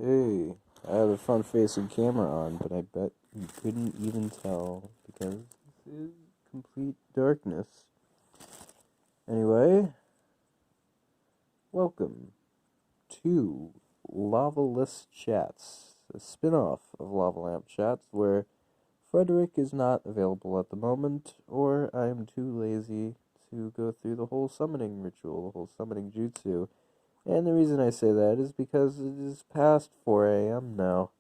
Hey, I have a front-facing camera on, but I bet you couldn't even tell because this is complete darkness. Anyway, welcome to Lavaless Chats, a spin-off of Lava Lamp Chats where Frederick is not available at the moment, or I am too lazy to go through the whole summoning ritual, the whole summoning jutsu. And the reason I say that is because it is past 4 a.m. now,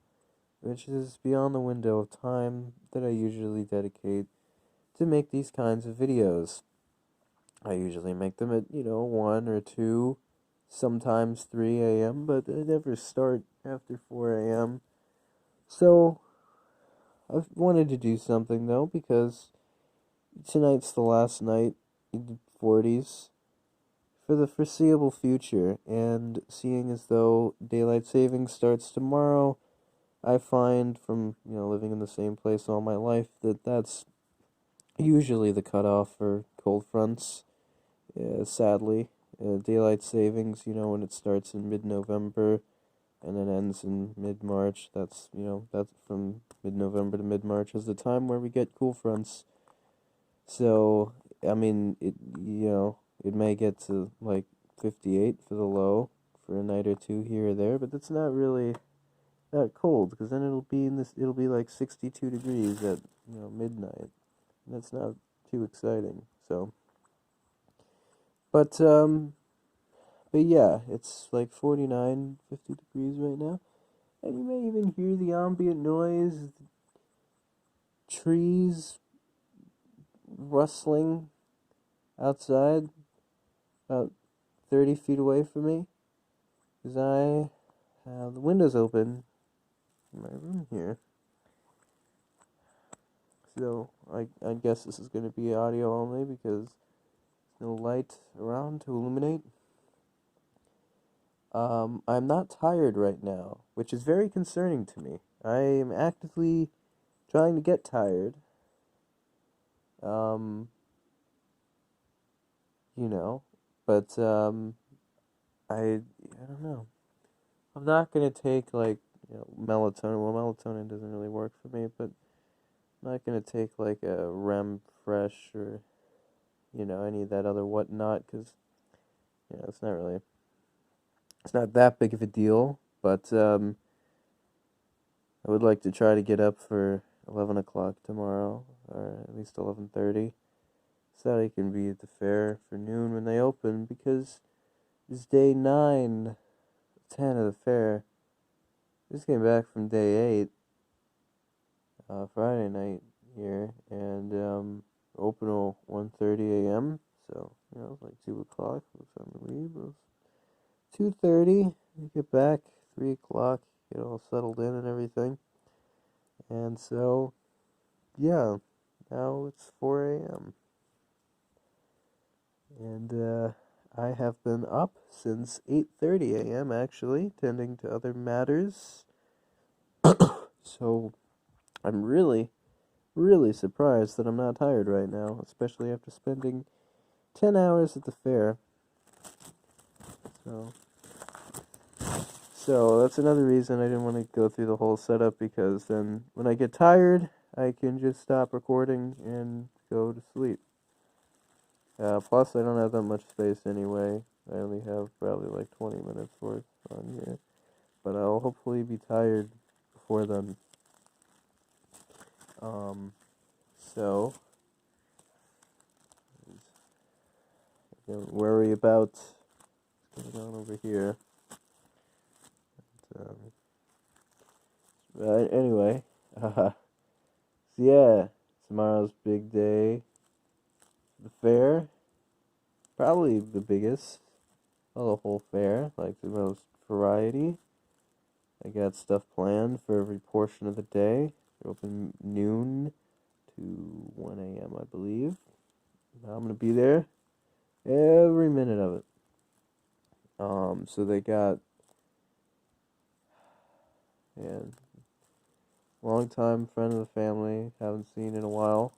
which is beyond the window of time that I usually dedicate to make these kinds of videos. I usually make them at, 1 or 2, sometimes 3 a.m., but I never start after 4 a.m. So, I've wanted to do something, though, because tonight's the last night in the 40s for the foreseeable future, and seeing as though daylight savings starts tomorrow, I find from, living in the same place all my life that that's usually the cutoff for cold fronts. Sadly, daylight savings, when it starts in mid-November and then ends in mid-March, that's from mid-November to mid-March is the time where we get cool fronts. So, I mean, it may get to like 58 for the low for a night or two here or there, but that's not really that cold, because then it'll be like 62 degrees at midnight. That's not too exciting. So, but but yeah, it's like 49, 50 degrees right now, and you may even hear the ambient noise, trees rustling outside, about 30 feet away from me, because I have the windows open in my room here. So I guess this is going to be audio only because there's no light around to illuminate. I'm not tired right now, which is very concerning to me. I am actively trying to get tired. Um, you know, but I don't know. I'm not gonna take like melatonin. Well, melatonin doesn't really work for me, but I'm not gonna take like a REM fresh or any of that other whatnot, because it's not that big of a deal. But I would like to try to get up for 11 o'clock tomorrow, or at least 11:30, so that I can be at the fair for noon when they open, because it's day 9, 10 of the fair. Just came back from day 8, Friday night here, and open at 1:30 a.m., so, it's like 2 o'clock by the time we leave. It was 2:30, we get back, 3 o'clock, get all settled in and everything. And so, yeah, now it's 4 a.m. And I have been up since 8:30 a.m. actually, tending to other matters. So, I'm really, really surprised that I'm not tired right now, especially after spending 10 hours at the fair. So, that's another reason I didn't want to go through the whole setup, because then when I get tired, I can just stop recording and go to sleep. Plus, I don't have that much space anyway. I only have probably like 20 minutes worth on here. But I'll hopefully be tired before then. So, don't worry about what's going on over here. But anyway, so yeah, tomorrow's big day. The fair, probably the biggest of the whole fair, like the most variety. I got stuff planned for every portion of the day. They're open noon to 1 a.m., I believe. Now I'm going to be there every minute of it. So they got, long time friend of the family, haven't seen in a while.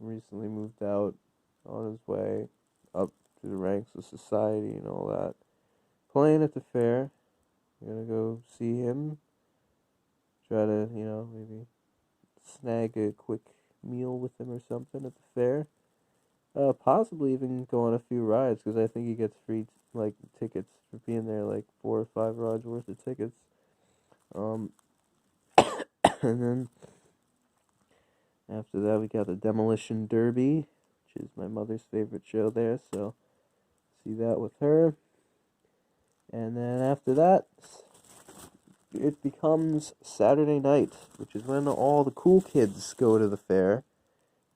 Recently moved out, on his way up to the ranks of society and all that. Playing at the fair, We're gonna go see him. Try to, maybe snag a quick meal with him or something at the fair. Possibly even go on a few rides because I think he gets free like tickets for being there, like 4 or 5 rides worth of tickets. Um, and then after that we got the Demolition Derby, which is my mother's favorite show there. So see that with her. And then after that, it becomes Saturday night, which is when all the cool kids go to the fair.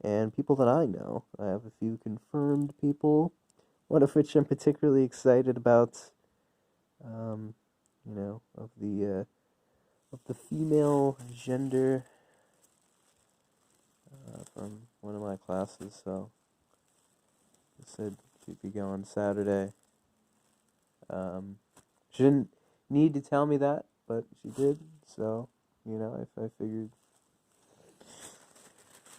And people that I know, I have a few confirmed people, one of which I'm particularly excited about. Um, of the female gender from one of my classes. So I said she'd be going Saturday. She didn't need to tell me that, but she did. So I figured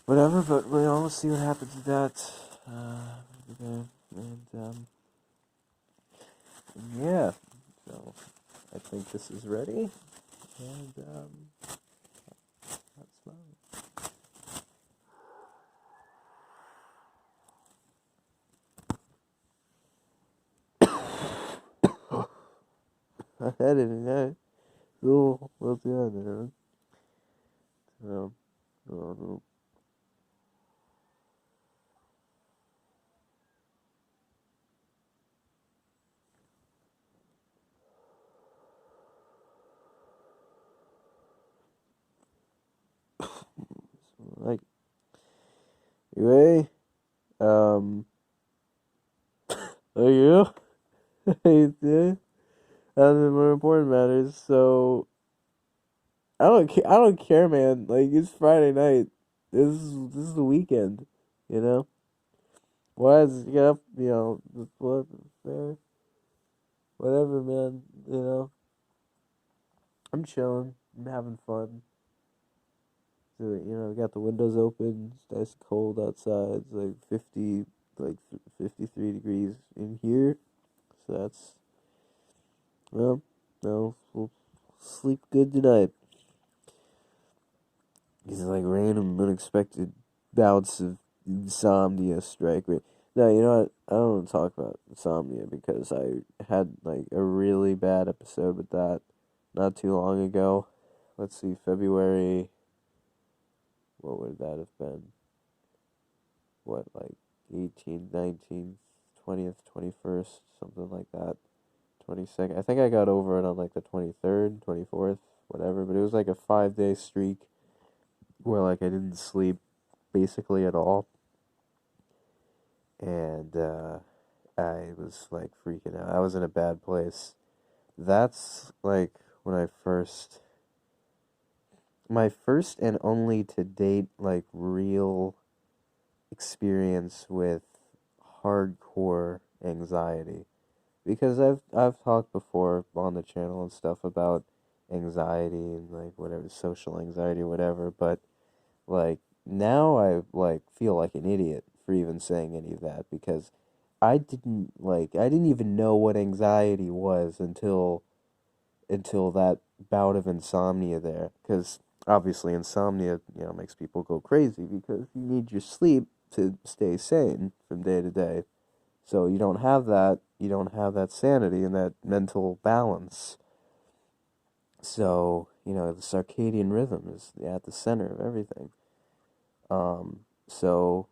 whatever. But we'll see what happens with that. And yeah. So I think this is ready. And that's fine. I had it in there. We'll do it. Um, um, like, anyway, are you? Hey, yeah. And the more important matters. So I don't care. I don't care, man. Like it's Friday night. This is the weekend. You know. Why is get up? Whatever, man. I'm chilling. I'm having fun. So, we got the windows open. It's nice and cold outside. It's like 53 degrees in here. So that's, well, no, we'll sleep good tonight. These are like random, unexpected bouts of insomnia strike me. No, you know what? I don't want to talk about insomnia because I had like a really bad episode with that not too long ago. Let's see, February. What would that have been? What, like 18th, 19th, 20th, 21st, something like that. 22nd. I think I got over it on like the 23rd, 24th, whatever, but it was like a 5-day streak where like I didn't sleep basically at all. And I was like freaking out. I was in a bad place. That's like when my first and only to date like real experience with hardcore anxiety, because I've talked before on the channel and stuff about anxiety and like whatever, social anxiety or whatever, but like now I like feel like an idiot for even saying any of that, because I didn't even know what anxiety was until that bout of insomnia there, because obviously insomnia, makes people go crazy because you need your sleep to stay sane from day to day. So you don't have that sanity and that mental balance. So, the circadian rhythm is at the center of everything. So,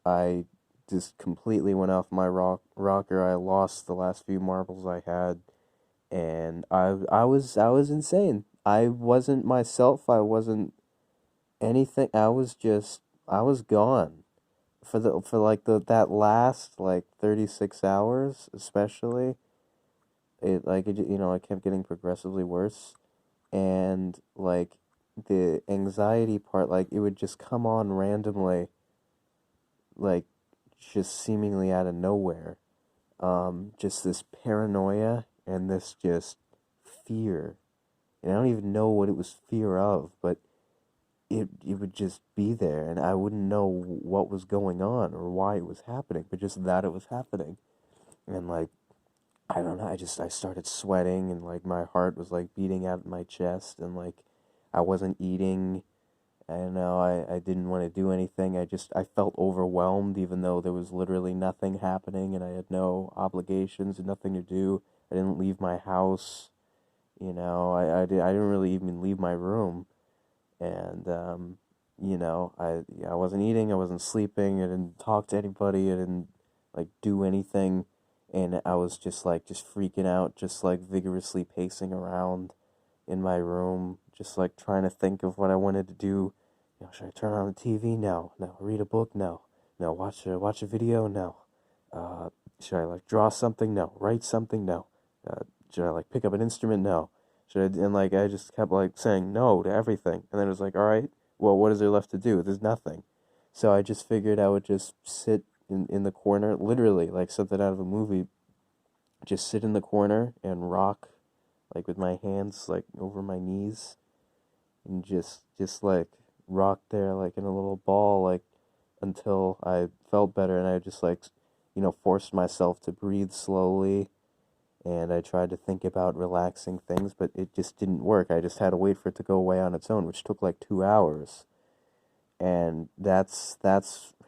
I just completely went off my rocker. I lost the last few marbles I had, and I was insane. I wasn't myself. I wasn't anything. I was gone for like that last like 36 hours, especially. I kept getting progressively worse, and like the anxiety part, like it would just come on randomly, like just seemingly out of nowhere. Just this paranoia and this just fear. And I don't even know what it was fear of, but it would just be there, and I wouldn't know what was going on or why it was happening, but just that it was happening. And like I don't know, I started sweating and like my heart was like beating out my chest and like I wasn't eating. I don't know, I didn't want to do anything. I felt overwhelmed even though there was literally nothing happening and I had no obligations and nothing to do. I didn't leave my house, I didn't really even leave my room. And, I wasn't eating, I wasn't sleeping, I didn't talk to anybody, I didn't like do anything. And I was just freaking out, just like vigorously pacing around in my room, just like trying to think of what I wanted to do. Should I turn on the TV? No. No. Read a book? No. No. Watch a video? No. Uh, should I like draw something? No. Write something? No. Should I like pick up an instrument? No. Should I? And like I just kept like saying no to everything, and then it was like, all right, well, what is there left to do? There's nothing. So I just figured I would just sit in the corner, literally like something out of a movie. Just sit in the corner and rock, like with my hands like over my knees and just like rocked there like in a little ball like until I felt better and I just like forced myself to breathe slowly and I tried to think about relaxing things but it just didn't work. I just had to wait for it to go away on its own, which took like 2 hours. And that's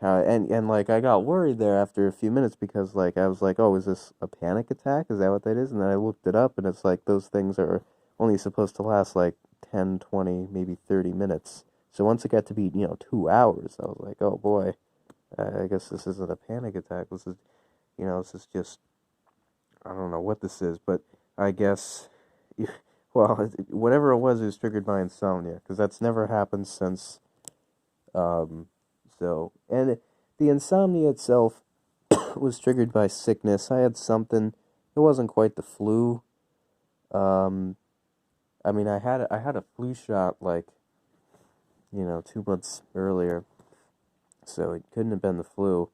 how and like I got worried there after a few minutes because like I was like, oh, is this a panic attack? Is that what that is? And then I looked it up and it's like those things are only supposed to last like 10, 20, maybe 30 minutes. So once it got to be 2 hours, I was like, oh boy, I guess this isn't a panic attack. This is just, I don't know what this is, but I guess well, whatever it was triggered by insomnia because that's never happened since. um, and the insomnia itself was triggered by sickness. I had something. It wasn't quite the flu. Um, I mean, I had a flu shot like 2 months earlier, so it couldn't have been the flu.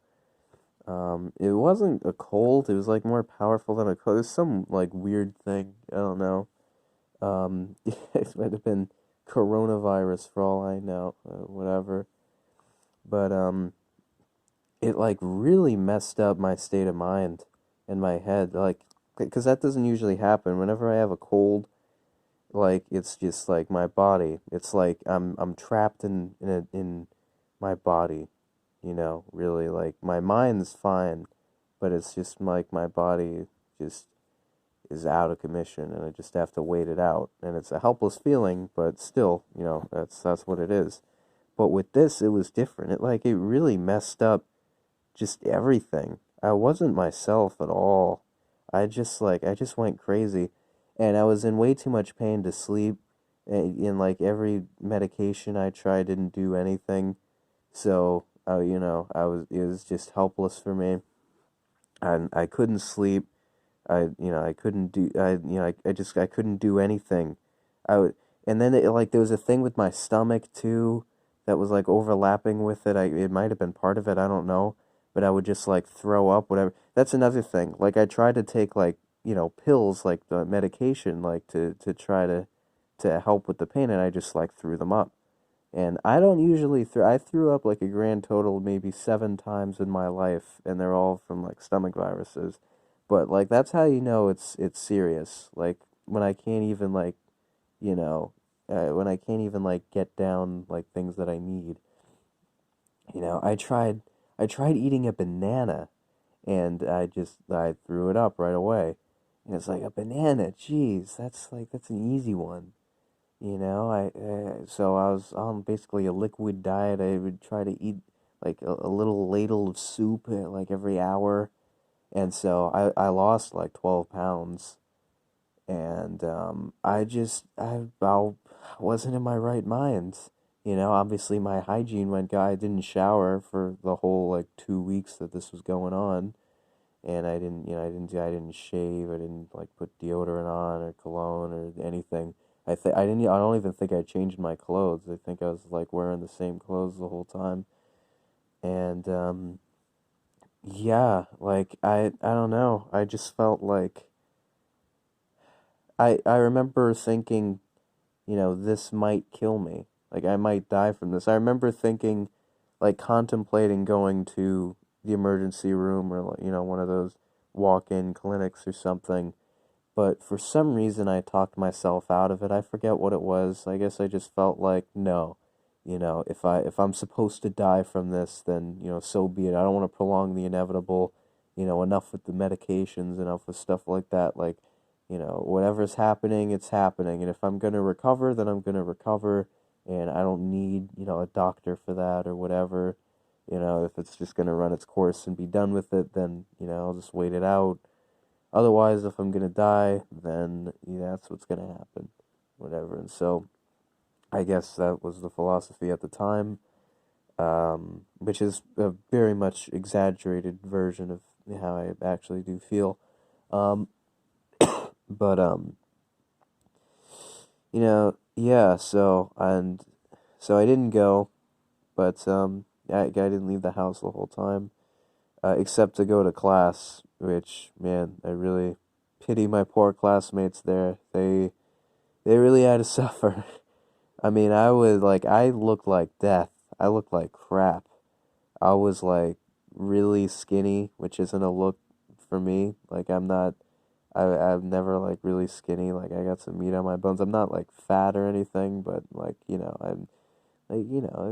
It wasn't a cold. It was like more powerful than a cold. It was some like weird thing. I don't know. It might have been coronavirus for all I know. Whatever. But it like really messed up my state of mind and my head like because that doesn't usually happen whenever I have a cold. Like it's just like my body, it's like I'm trapped in my body, really. Like my mind's fine but it's just like my body just is out of commission and I just have to wait it out and it's a helpless feeling but still that's what it is. But with this it was different. It really messed up just everything. I wasn't myself at all. I just went crazy and I was in way too much pain to sleep. And like every medication I tried didn't do anything. So, it was just helpless for me. And I couldn't sleep. I couldn't do, I couldn't do anything. I would, and then there was a thing with my stomach too that was like overlapping with it. It might have been part of it, I don't know, but I would just like throw up, whatever. That's another thing. Like I tried to take like, pills, like the medication, like to try to help with the pain, and I just like threw them up. And I don't usually I threw up like a grand total of maybe 7 times in my life, and they're all from like stomach viruses. But like that's how you know it's serious. Like when I can't even like, you know, when I can't even like get down like things that I need. I tried eating a banana, and I threw it up right away. And it's like a banana, jeez, that's an easy one. So I was on basically a liquid diet. I would try to eat like a little ladle of soup like every hour, and so I lost like 12 pounds, and I wasn't in my right mind. Obviously my hygiene went. I didn't shower for the whole like 2 weeks that this was going on, and I didn't shave. I didn't like put deodorant on or cologne or anything. I don't even think I changed my clothes. I think I was like wearing the same clothes the whole time. And yeah, like I don't know. I just felt like I remember thinking, this might kill me. Like I might die from this. I remember thinking, like contemplating going to the emergency room or like, one of those walk-in clinics or something. But for some reason, I talked myself out of it. I forget what it was. I guess I just felt like, no, if I'm supposed to die from this, then, so be it. I don't want to prolong the inevitable, enough with the medications, enough with stuff like that. Like, whatever's happening, it's happening. And if I'm going to recover, then I'm going to recover. And I don't need, a doctor for that or whatever. If it's just going to run its course and be done with it, then, I'll just wait it out. Otherwise, if I'm gonna die, then that's what's gonna happen, whatever. And so, I guess that was the philosophy at the time, which is a very much exaggerated version of how I actually do feel. Um, but yeah. So I didn't go, but I didn't leave the house the whole time, except to go to class. Which, man, I really pity my poor classmates there. They really had to suffer. I mean, I looked like death. I looked like crap. I was like really skinny, which isn't a look for me. Like I'm never like really skinny. Like I got some meat on my bones. I'm not like fat or anything, but like, I'm like, I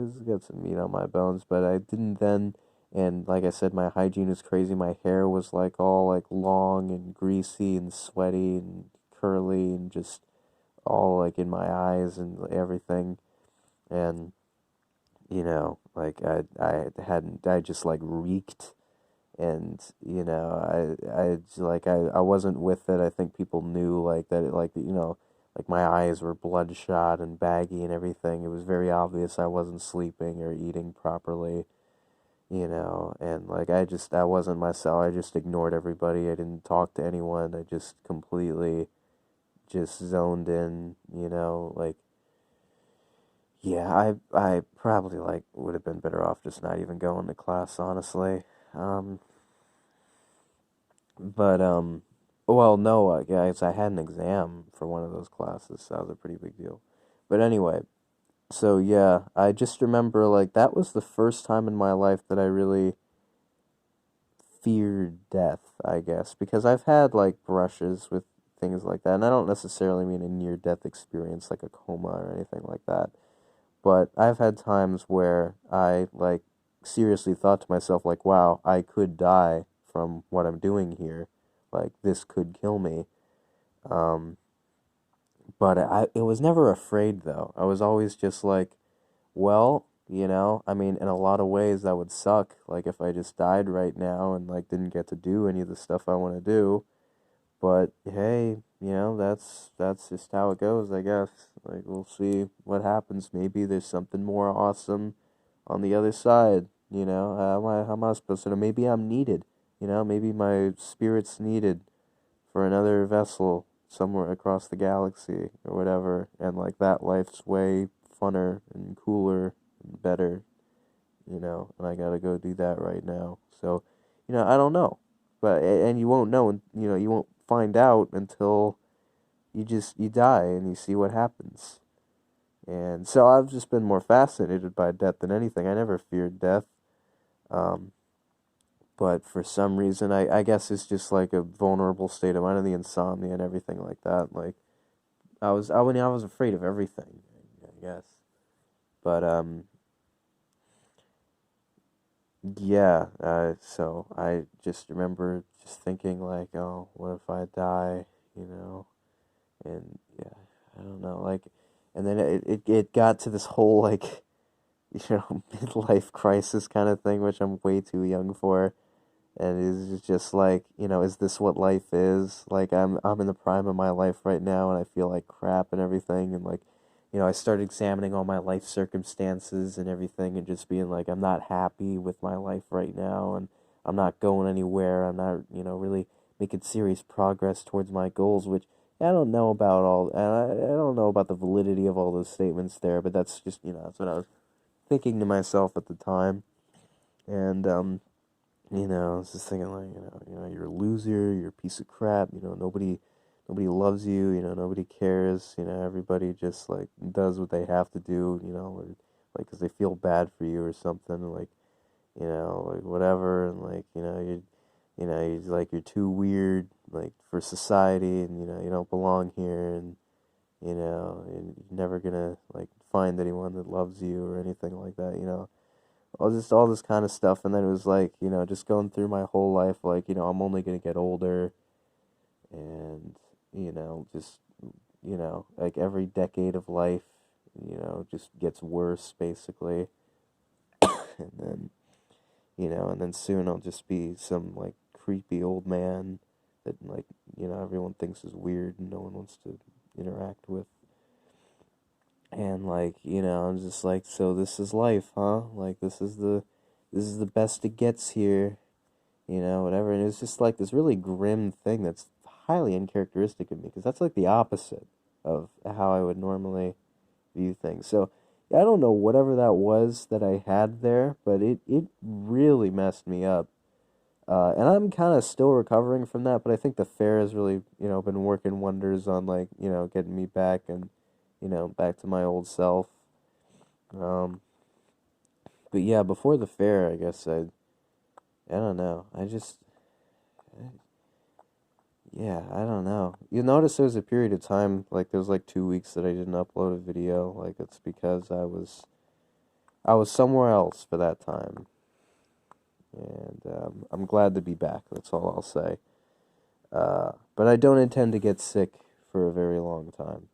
just got some meat on my bones, but I didn't then. And like I said, my hygiene was crazy. My hair was like all like long and greasy and sweaty and curly and just all like in my eyes and everything. And like I just like reeked. And I wasn't with it. I think people knew like that like like my eyes were bloodshot and baggy and everything. It was very obvious I wasn't sleeping or eating properly, and like I wasn't myself. I just ignored everybody. I didn't talk to anyone. I just completely just zoned in, like yeah, I probably like would have been better off just not even going to class, honestly. Um but well, no, guys, I had an exam for one of those classes, so that was a pretty big deal. But anyway, so yeah, I just remember like that was the first time in my life that I really feared death, I guess, because I've had like brushes with things like that, and I don't necessarily mean a near death experience like a coma or anything like that, but I've had times where I like seriously thought to myself like, wow, I could die from what I'm doing here. Like this could kill me. Um but it was never afraid though. I was always just like, well, I mean, in a lot of ways that would suck. Like if I just died right now and like didn't get to do any of the stuff I want to do. But hey, that's just how it goes, I guess. Like we'll see what happens. Maybe there's something more awesome on the other side. How am I supposed to know? Maybe I'm needed. Maybe my spirit's needed for another vessel somewhere across the galaxy or whatever, and like that life's way funner and cooler and better, and I gotta go do that right now. So, I don't know, but and you won't know, and you won't find out until you die and you see what happens. And so I've just been more fascinated by death than anything. I never feared death. Um, but for some reason, I guess it's just like a vulnerable state of mind and the insomnia and everything like that. Like I was afraid of everything, I guess. But yeah. So I just remember just thinking like, oh, what if I die? You know, and yeah, I don't know, like, and then it got to this whole like, midlife crisis kind of thing, which I'm way too young for. And it's just like, is this what life is? Like I'm in the prime of my life right now and I feel like crap and everything, and like, I started examining all my life circumstances and everything and just being like I'm not happy with my life right now, and I'm not going anywhere. I'm not, really making serious progress towards my goals, which I don't know about all, and I don't know about the validity of all those statements there, but that's just, that's what I was thinking to myself at the time. And I was just thinking like, you're a loser, you're a piece of crap, nobody loves you, nobody cares, everybody just like does what they have to do, or, like, 'cause they feel bad for you or something, like, like whatever, and like, you know, he's like, you're too weird, like, for society, and, you know, you don't belong here, and, you know, and you're never gonna, like, find anyone that loves you or anything like that, you know. All this kind of stuff, and then it was like, you know, just going through my whole life, like, you know, I'm only gonna get older, and, you know, just, you know, like, every decade of life, you know, just gets worse, basically, and then, you know, and then soon I'll just be some, like, creepy old man that, like, you know, everyone thinks is weird and no one wants to interact with. And, like, you know, I'm just like, so this is life, huh? Like, this is the best it gets here, you know, whatever. And it's just like this really grim thing that's highly uncharacteristic of me, because that's like the opposite of how I would normally view things. So, yeah, I don't know whatever that was that I had there, but it really messed me up. And I'm kind of still recovering from that, but I think the fair has really, you know, been working wonders on, like, you know, getting me back and, you know, back to my old self. Um, but yeah, before the fair, I guess I don't know. Yeah, I don't know. You notice there was a period of time, like, there was like 2 weeks that I didn't upload a video. Like, it's because I was somewhere else for that time. And I'm glad to be back. That's all I'll say. But I don't intend to get sick for a very long time.